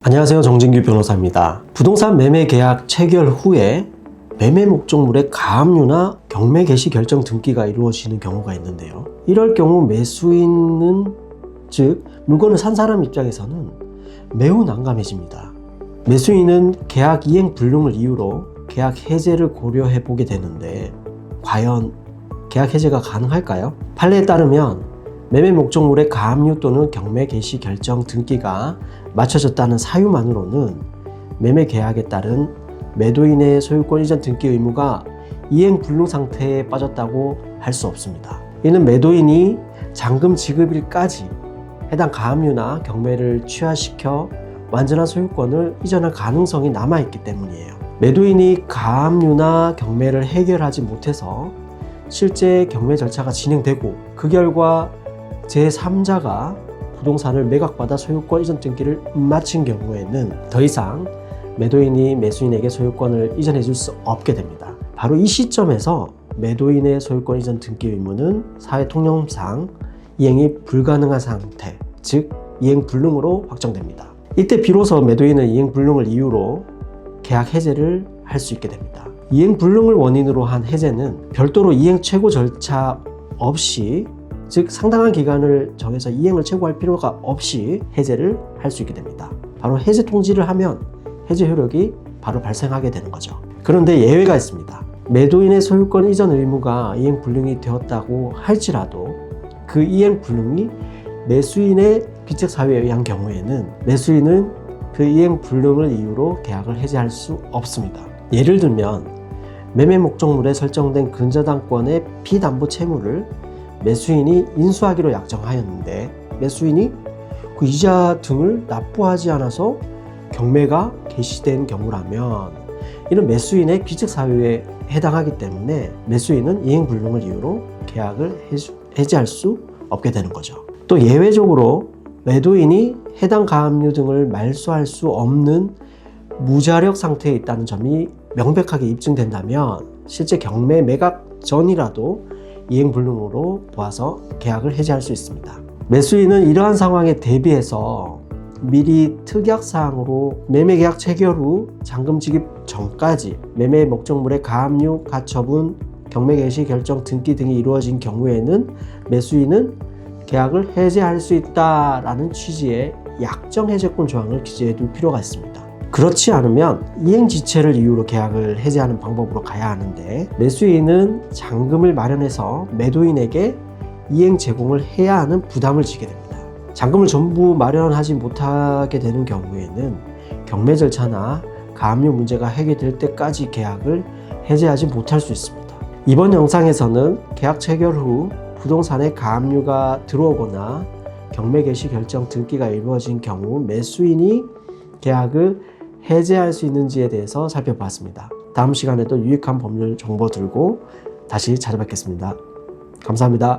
안녕하세요. 정진규 변호사입니다. 부동산 매매 계약 체결 후에 매매 목적물의 가압류나 경매 개시 결정 등기가 이루어지는 경우가 있는데요. 이럴 경우 매수인은, 즉 물건을 산 사람 입장에서는 매우 난감해집니다. 매수인은 계약 이행 불능을 이유로 계약 해제를 고려해 보게 되는데, 과연 계약 해제가 가능할까요? 판례에 따르면 매매 목적물의 가압류 또는 경매 개시 결정 등기가 맞춰졌다는 사유만으로는 매매 계약에 따른 매도인의 소유권 이전 등기 의무가 이행 불능 상태에 빠졌다고 할 수 없습니다. 이는 매도인이 잔금 지급일까지 해당 가압류나 경매를 취하시켜 완전한 소유권을 이전할 가능성이 남아있기 때문이에요. 매도인이 가압류나 경매를 해결하지 못해서 실제 경매 절차가 진행되고 그 결과 제3자가 부동산을 매각받아 소유권 이전 등기를 마친 경우에는 더 이상 매도인이 매수인에게 소유권을 이전해 줄 수 없게 됩니다. 바로 이 시점에서 매도인의 소유권 이전 등기 의무는 사회 통념상 이행이 불가능한 상태, 즉 이행 불능으로 확정됩니다. 이때 비로소 매도인은 이행 불능을 이유로 계약 해제를 할 수 있게 됩니다. 이행 불능을 원인으로 한 해제는 별도로 이행 최고 절차 없이, 즉 상당한 기간을 정해서 이행을 최고할 필요가 없이 해제를 할 수 있게 됩니다. 바로 해제 통지를 하면 해제 효력이 바로 발생하게 되는 거죠. 그런데 예외가 있습니다. 매도인의 소유권 이전 의무가 이행 불능이 되었다고 할지라도 그 이행 불능이 매수인의 귀책 사유에 의한 경우에는 매수인은 그 이행 불능을 이유로 계약을 해제할 수 없습니다. 예를 들면 매매 목적물에 설정된 근저당권의 피담보 채무를 매수인이 인수하기로 약정하였는데 매수인이 그 이자 등을 납부하지 않아서 경매가 개시된 경우라면 이는 매수인의 귀책 사유에 해당하기 때문에 매수인은 이행 불능을 이유로 계약을 해지할 수 없게 되는 거죠. 또 예외적으로 매도인이 해당 가압류 등을 말소할 수 없는 무자력 상태에 있다는 점이 명백하게 입증된다면 실제 경매 매각 전이라도 이행 불능으로 보아서 계약을 해지할 수 있습니다. 매수인은 이러한 상황에 대비해서 미리 특약사항으로 매매 계약 체결 후 잔금 지급 전까지 매매 목적물의 가압류, 가처분, 경매 개시 결정 등기 등이 이루어진 경우에는 매수인은 계약을 해제할 수 있다라는 취지의 약정 해제권 조항을 기재해 둘 필요가 있습니다. 그렇지 않으면 이행지체를 이유로 계약을 해제하는 방법으로 가야 하는데 매수인은 잔금을 마련해서 매도인에게 이행 제공을 해야 하는 부담을 지게 됩니다. 잔금을 전부 마련하지 못하게 되는 경우에는 경매 절차나 가압류 문제가 해결될 때까지 계약을 해제하지 못할 수 있습니다. 이번 영상에서는 계약 체결 후 부동산에 가압류가 들어오거나 경매 개시 결정 등기가 이루어진 경우 매수인이 계약을 해제할 수 있는지에 대해서 살펴봤습니다. 다음 시간에도 유익한 법률 정보 들고 다시 찾아뵙겠습니다. 감사합니다.